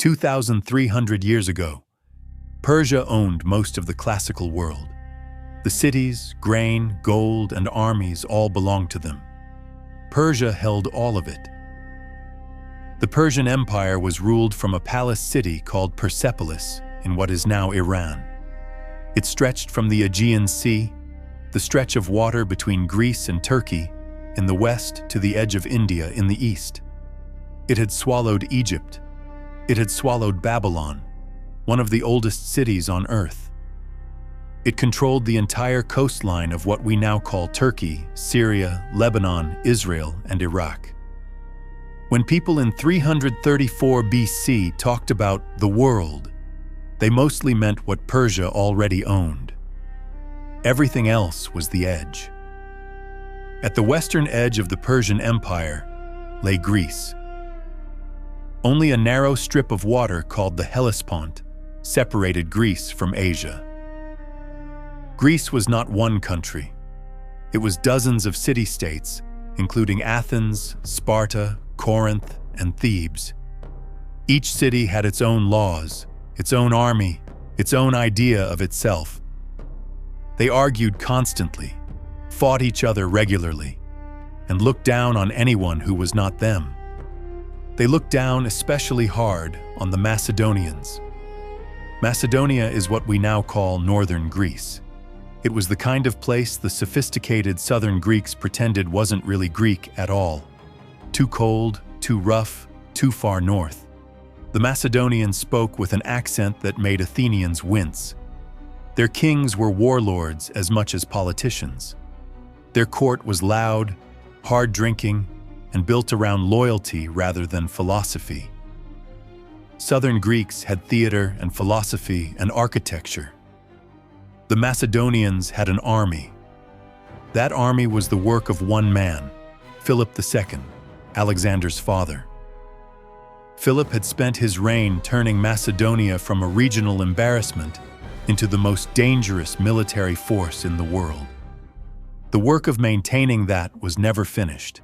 2,300 years ago, Persia owned most of the classical world. The cities, grain, gold, and armies all belonged to them. Persia held all of it. The Persian Empire was ruled from a palace city called Persepolis in what is now Iran. It stretched from the Aegean Sea, the stretch of water between Greece and Turkey, in the west to the edge of India in the east. It had swallowed Egypt. It had swallowed Babylon, one of the oldest cities on earth. It controlled the entire coastline of what we now call Turkey, Syria, Lebanon, Israel, and Iraq. When people in 334 BC talked about the world, they mostly meant what Persia already owned. Everything else was the edge. At the western edge of the Persian Empire lay Greece. Only a narrow strip of water called the Hellespont separated Greece from Asia. Greece was not one country. It was dozens of city-states, including Athens, Sparta, Corinth, and Thebes. Each city had its own laws, its own army, its own idea of itself. They argued constantly, fought each other regularly, and looked down on anyone who was not them. They looked down especially hard on the Macedonians. Macedonia is what we now call northern Greece. It was the kind of place the sophisticated southern Greeks pretended wasn't really Greek at all. Too cold, too rough, too far north. The Macedonians spoke with an accent that made Athenians wince. Their kings were warlords as much as politicians. Their court was loud, hard-drinking, and built around loyalty rather than philosophy. Southern Greeks had theater and philosophy and architecture. The Macedonians had an army. That army was the work of one man, Philip II, Alexander's father. Philip had spent his reign turning Macedonia from a regional embarrassment into the most dangerous military force in the world. The work of maintaining that was never finished.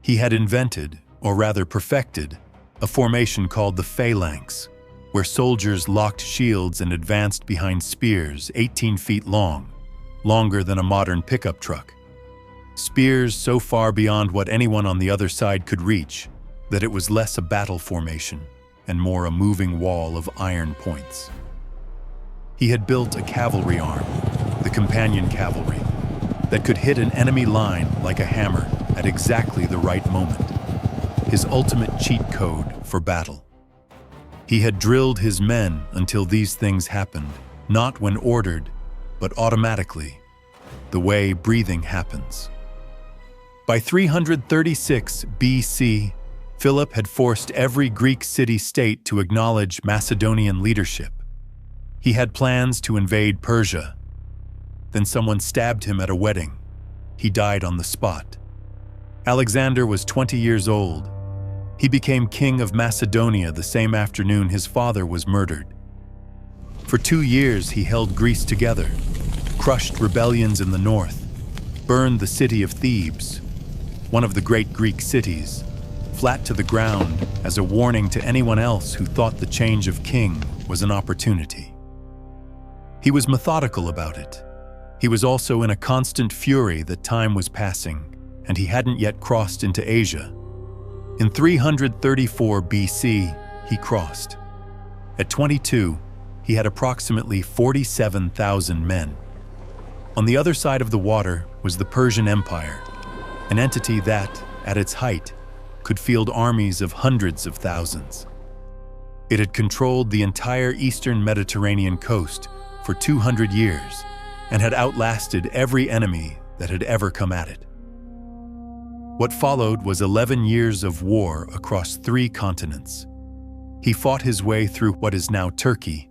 He had invented, or rather perfected, a formation called the phalanx, where soldiers locked shields and advanced behind spears 18 feet long, longer than a modern pickup truck. Spears so far beyond what anyone on the other side could reach that it was less a battle formation and more a moving wall of iron points. He had built a cavalry arm, the companion cavalry, that could hit an enemy line like a hammer at exactly the right moment. His ultimate cheat code for battle. He had drilled his men until these things happened, not when ordered, but automatically, the way breathing happens. By 336 BC, Philip had forced every Greek city-state to acknowledge Macedonian leadership. He had plans to invade Persia. Then someone stabbed him at a wedding. He died on the spot. Alexander was 20 years old. He became king of Macedonia the same afternoon his father was murdered. For 2 years he held Greece together, crushed rebellions in the north, burned the city of Thebes, one of the great Greek cities, flat to the ground as a warning to anyone else who thought the change of king was an opportunity. He was methodical about it. He was also in a constant fury that time was passing, and he hadn't yet crossed into Asia. In 334 BC, he crossed. At 22, he had approximately 47,000 men. On the other side of the water was the Persian Empire, an entity that, at its height, could field armies of hundreds of thousands. It had controlled the entire eastern Mediterranean coast for 200 years and had outlasted every enemy that had ever come at it. What followed was 11 years of war across 3 continents. He fought his way through what is now Turkey,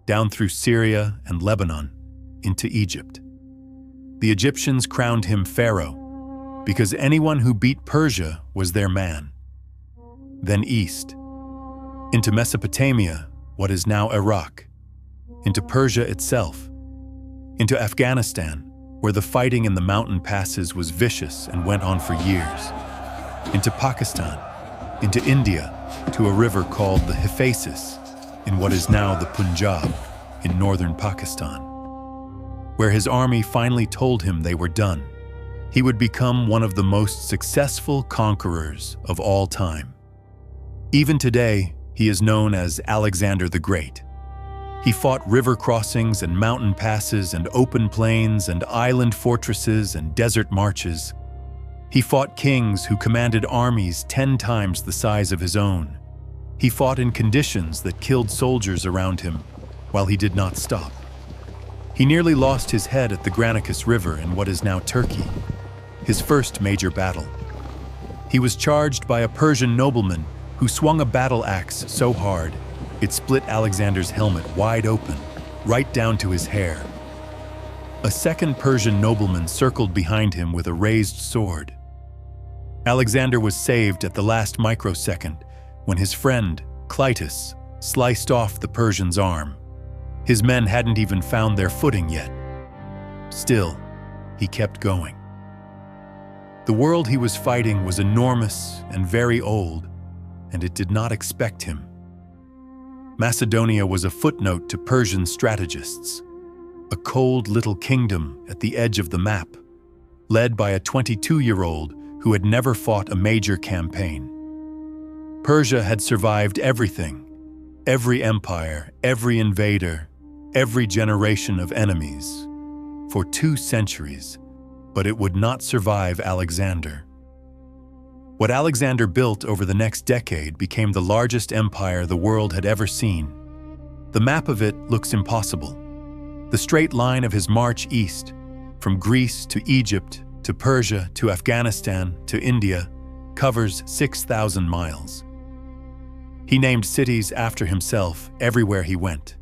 down through Syria and Lebanon, into Egypt. The Egyptians crowned him pharaoh, because anyone who beat Persia was their man. Then east, into Mesopotamia, what is now Iraq, into Persia itself, into Afghanistan, where the fighting in the mountain passes was vicious and went on for years, into Pakistan, into India to a river called the Hyphasis in what is now the Punjab in northern Pakistan, where his army finally told him they were done. He would become one of the most successful conquerors of all time. Even today, he is known as Alexander the Great. He fought river crossings and mountain passes and open plains and island fortresses and desert marches. He fought kings who commanded armies 10 times the size of his own. He fought in conditions that killed soldiers around him while he did not stop. He nearly lost his head at the Granicus River in what is now Turkey, his first major battle. He was charged by a Persian nobleman who swung a battle axe so hard it split Alexander's helmet wide open, right down to his hair. A second Persian nobleman circled behind him with a raised sword. Alexander was saved at the last microsecond when his friend, Clytus, sliced off the Persian's arm. His men hadn't even found their footing yet. Still, he kept going. The world he was fighting was enormous and very old, and it did not expect him. Macedonia was a footnote to Persian strategists, a cold little kingdom at the edge of the map, led by a 22-year-old who had never fought a major campaign. Persia had survived everything, every empire, every invader, every generation of enemies, for 2 centuries, but it would not survive Alexander. What Alexander built over the next decade became the largest empire the world had ever seen. The map of it looks impossible. The straight line of his march east, from Greece to Egypt to Persia to Afghanistan to India, covers 6,000 miles. He named cities after himself everywhere he went.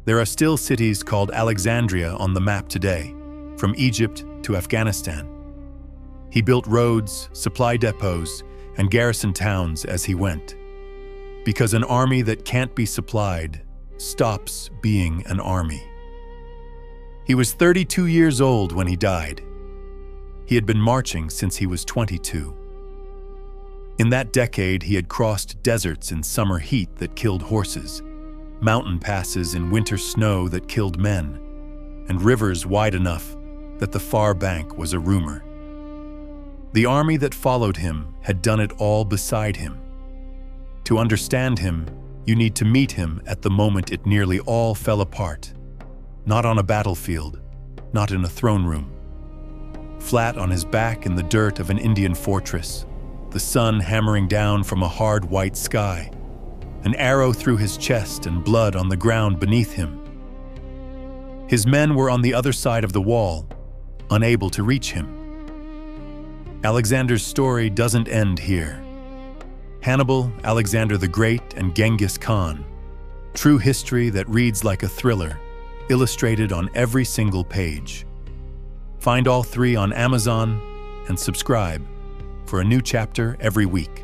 There are still cities called Alexandria on the map today, from Egypt to Afghanistan. He built roads, supply depots, and garrison towns as he went. Because an army that can't be supplied stops being an army. He was 32 years old when he died. He had been marching since he was 22. In that decade, he had crossed deserts in summer heat that killed horses, mountain passes in winter snow that killed men, and rivers wide enough that the far bank was a rumor. The army that followed him had done it all beside him. To understand him, you need to meet him at the moment it nearly all fell apart. Not on a battlefield, not in a throne room. Flat on his back in the dirt of an Indian fortress, the sun hammering down from a hard white sky, an arrow through his chest and blood on the ground beneath him. His men were on the other side of the wall, unable to reach him. Alexander's story doesn't end here. Hannibal, Alexander the Great, and Genghis Khan. True history that reads like a thriller, illustrated on every single page. Find all 3 on Amazon and subscribe for a new chapter every week.